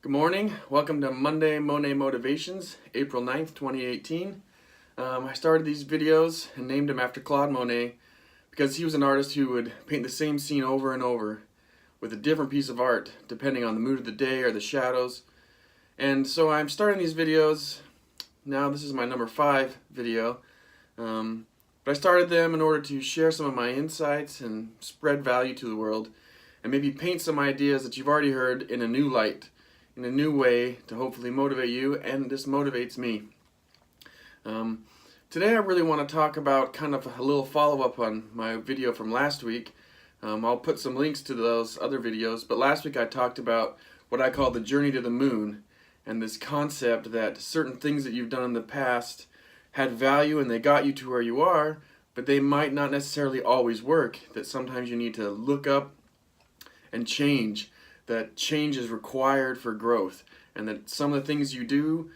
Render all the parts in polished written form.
Good morning. Welcome to Monday Monet Motivations, April 9th, 2018. I started these videos and named them after Claude Monet because he was an artist who would paint the same scene over and over with a different piece of art depending on the mood of the day or the shadows. And so I'm starting these videos. Now this is my number 5 video. But I started them in order to share some of my insights and spread value to the world and maybe paint some ideas that you've already heard in a new light, in a new way to hopefully motivate you, and this motivates me. Today I really want to talk about kind of a little follow-up on my video from last week. I'll put some links to those other videos, but last week I talked about what I call the journey to the moon, and this concept that certain things that you've done in the past had value and they got you to where you are, but they might not necessarily always work, that sometimes you need to look up and change, that change is required for growth, and that some of the things you do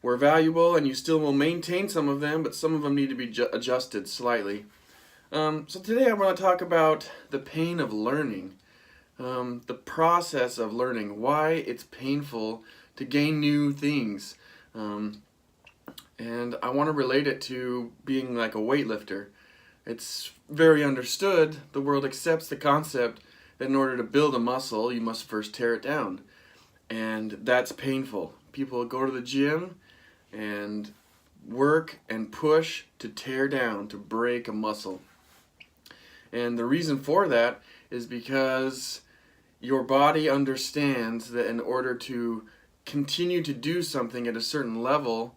were valuable and you still will maintain some of them, but some of them need to be adjusted slightly. So today I want to talk about the pain of learning, the process of learning, why it's painful to gain new things. And I want to relate it to being like a weightlifter. It's very understood, the world accepts the concept that in order to build a muscle, you must first tear it down. And that's painful. People go to the gym and work and push to tear down, to break a muscle. And the reason for that is because your body understands that in order to continue to do something at a certain level,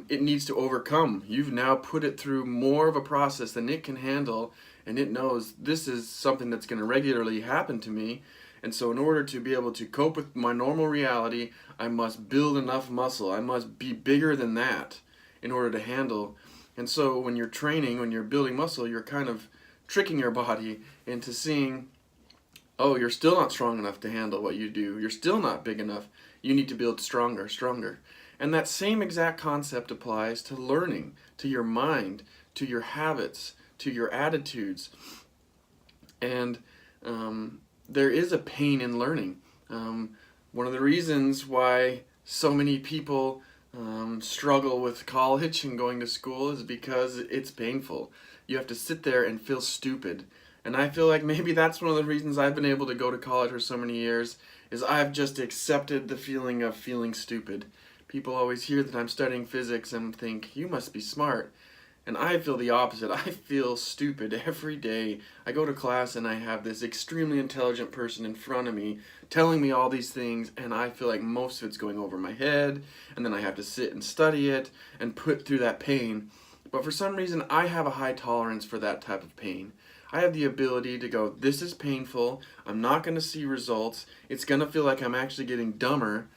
it needs to overcome. You've now put it through more of a process than it can handle, and it knows this is something that's going to regularly happen to me. And so in order to be able to cope with my normal reality, I must build enough muscle. I must be bigger than that in order to handle. And so when you're training, when you're building muscle, you're kind of tricking your body into seeing, oh, you're still not strong enough to handle what you do. You're still not big enough. You need to build stronger, stronger. And that same exact concept applies to learning, to your mind, to your habits, to your attitudes. And there is a pain in learning. One of the reasons why so many people struggle with college and going to school is because it's painful. You have to sit there and feel stupid. And I feel like maybe that's one of the reasons I've been able to go to college for so many years, is I've just accepted the feeling of feeling stupid. People always hear that I'm studying physics and think, you must be smart. And I feel the opposite. I feel stupid every day. I go to class and I have this extremely intelligent person in front of me telling me all these things, and I feel like most of it's going over my head, and then I have to sit and study it and put through that pain. But for some reason, I have a high tolerance for that type of pain. I have the ability to go, this is painful, I'm not going to see results, it's going to feel like I'm actually getting dumber,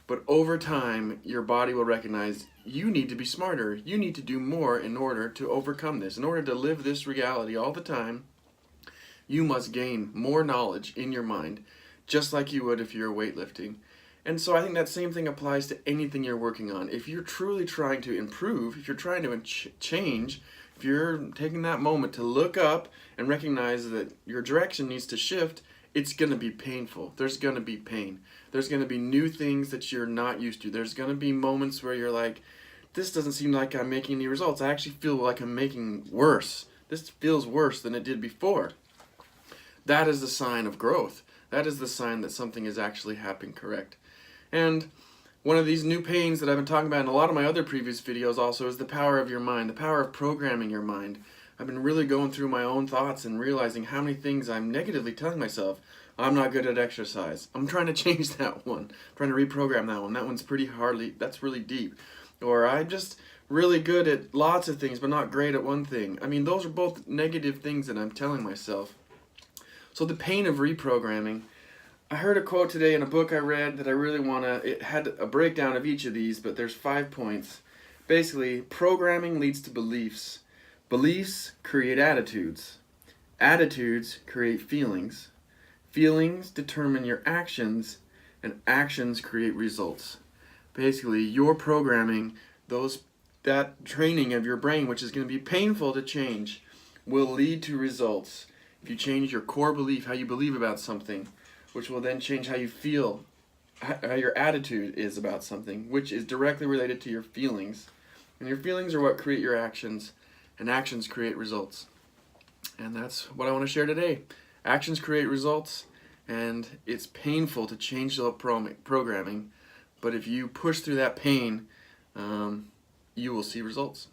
but over time, your body will recognize you need to be smarter. You need to do more in order to overcome this. In order to live this reality all the time, you must gain more knowledge in your mind, just like you would if you're weightlifting. And so I think that same thing applies to anything you're working on. If you're truly trying to improve, if you're trying to change, if you're taking that moment to look up and recognize that your direction needs to shift, it's going to be painful. There's going to be pain. There's going to be new things that you're not used to. There's going to be moments where you're like, this doesn't seem like I'm making any results. I actually feel like I'm making worse. This feels worse than it did before. That is the sign of growth. That is the sign that something is actually happening correct. And one of these new pains that I've been talking about in a lot of my other previous videos also is the power of your mind, the power of programming your mind. I've been really going through my own thoughts and realizing how many things I'm negatively telling myself. I'm not good at exercise. I'm trying to change that one. I'm trying to reprogram that one. That one's pretty hardly, that's really deep. Or I'm just really good at lots of things but not great at one thing. I mean, those are both negative things that I'm telling myself. So the pain of reprogramming. I heard a quote today in a book I read that I really want to, it had a breakdown of each of these, but there's 5 points. Basically, programming leads to beliefs. Beliefs create attitudes. Attitudes create feelings. Feelings determine your actions, and actions create results. Basically, your programming, that training of your brain, which is going to be painful to change, will lead to results. If you change your core belief, how you believe about something, which will then change how you feel how your attitude is about something, which is directly related to your feelings. And your feelings are what create your actions, and actions create results. And that's what I want to share today. Actions create results, and it's painful to change the programming, but if you push through that pain, you will see results.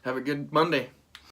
Have a good Monday.